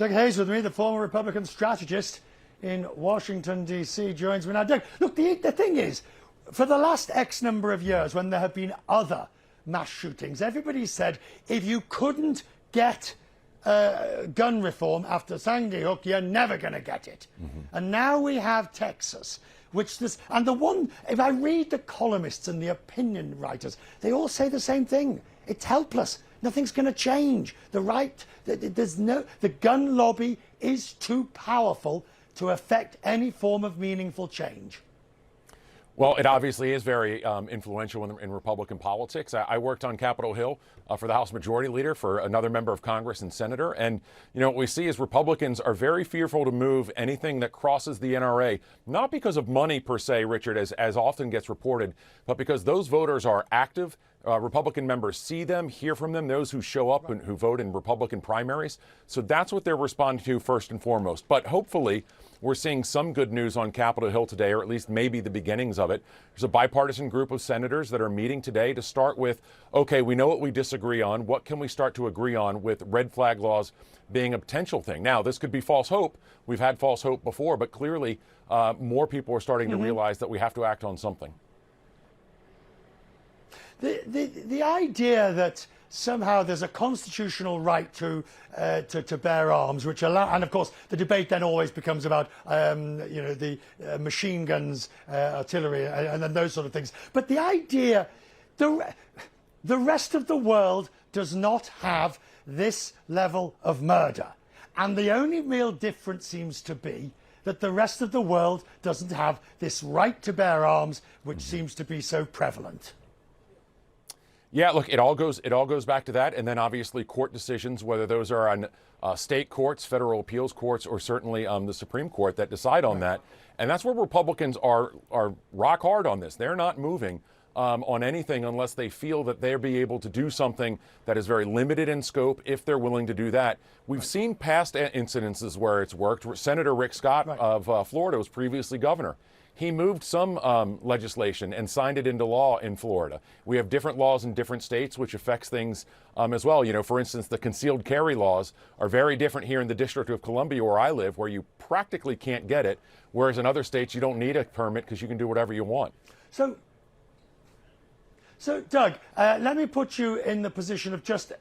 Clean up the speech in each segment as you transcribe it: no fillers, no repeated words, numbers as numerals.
Doug Hayes with me, the former Republican strategist in Washington, D.C., joins me now. Doug, look, the thing is, for the last X number of years, when there have been other mass shootings, everybody said if you couldn't get gun reform after Sandy Hook, you're never going to get it. And now we have Texas, and the one, if I read the columnists and the opinion writers, they all say the same thing. It's helpless. Nothing's going to change. The gun lobby is too powerful to affect any form of meaningful change. Well, it obviously is very influential in Republican politics. I worked on Capitol Hill for the House Majority Leader, for another member of Congress and senator. And, what we see is Republicans are very fearful to move anything that crosses the NRA, not because of money per se, Richard, as often gets reported, but because those voters are active. Republican members see them, hear from them, those who show up and who vote in Republican primaries. So that's what they're responding to first and foremost. But hopefully we're seeing some good news on Capitol Hill today, or at least maybe the beginnings of it. There's a bipartisan group of senators that are meeting today to start with, okay, we know what we disagree on. What can we start to agree on, with red flag laws being a potential thing? Now, this could be false hope. We've had false hope before, but clearly more people are starting to realize that we have to act on something. The idea that somehow there's a constitutional right to bear arms, which and of course the debate then always becomes about the machine guns, artillery, and then those sort of things. But the idea, the rest of the world does not have this level of murder, and the only real difference seems to be that the rest of the world doesn't have this right to bear arms, which seems to be so prevalent. Yeah, look, it all goes back to that, and then obviously court decisions, whether those are on state courts, federal appeals courts, or certainly the Supreme Court that decide on that. And that's where Republicans are rock hard on this. They're not moving on anything unless they feel that they'll be able to do something that is very limited in scope, if they're willing to do that. We've seen past incidences where it's worked. Senator Rick Scott of Florida was previously governor. He moved some legislation and signed it into law in Florida. We have different laws in different states, which affects things as well. For instance, the concealed carry laws are very different here in the District of Columbia, where I live, where you practically can't get it, whereas in other states you don't need a permit because you can do whatever you want. So Doug, let me put you in the position of just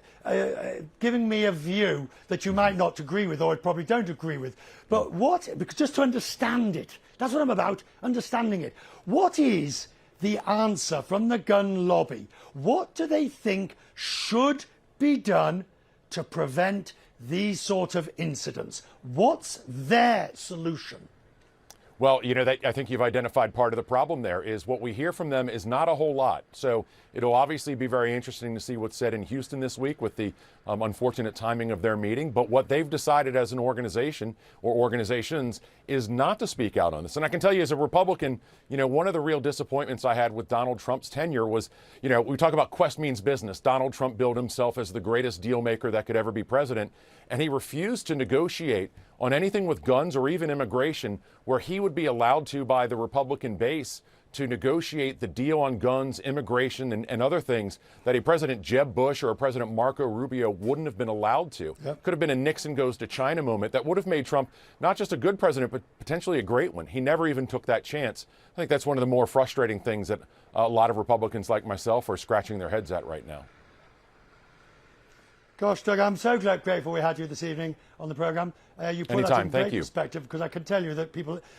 giving me a view that you might not agree with, or probably don't agree with. But because just to understand it, that's what I'm about, understanding it. What is the answer from the gun lobby? What do they think should be done to prevent these sort of incidents? What's their solution? Well, I think you've identified part of the problem there. Is what we hear from them is not a whole lot. So it'll obviously be very interesting to see what's said in Houston this week with the unfortunate timing of their meeting. But what they've decided as an organization or organizations is not to speak out on this. And I can tell you, as a Republican, one of the real disappointments I had with Donald Trump's tenure was, we talk about Quest means business. Donald Trump billed himself as the greatest deal maker that could ever be president. And he refused to negotiate on anything with guns or even immigration, where he would be allowed to, by the Republican base, to negotiate the deal on guns, immigration, and other things that a President Jeb Bush or a President Marco Rubio wouldn't have been allowed to. Yep. Could have been a Nixon goes to China moment that would have made Trump not just a good president, but potentially a great one. He never even took that chance. I think that's one of the more frustrating things that a lot of Republicans like myself are scratching their heads at right now. Gosh, Doug, I'm so grateful we had you this evening on the programme. You put that in great perspective, because I can tell you that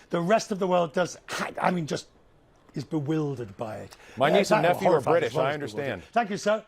the rest of the world just is bewildered by it. My niece and nephew are British, I understand. Thank you, sir.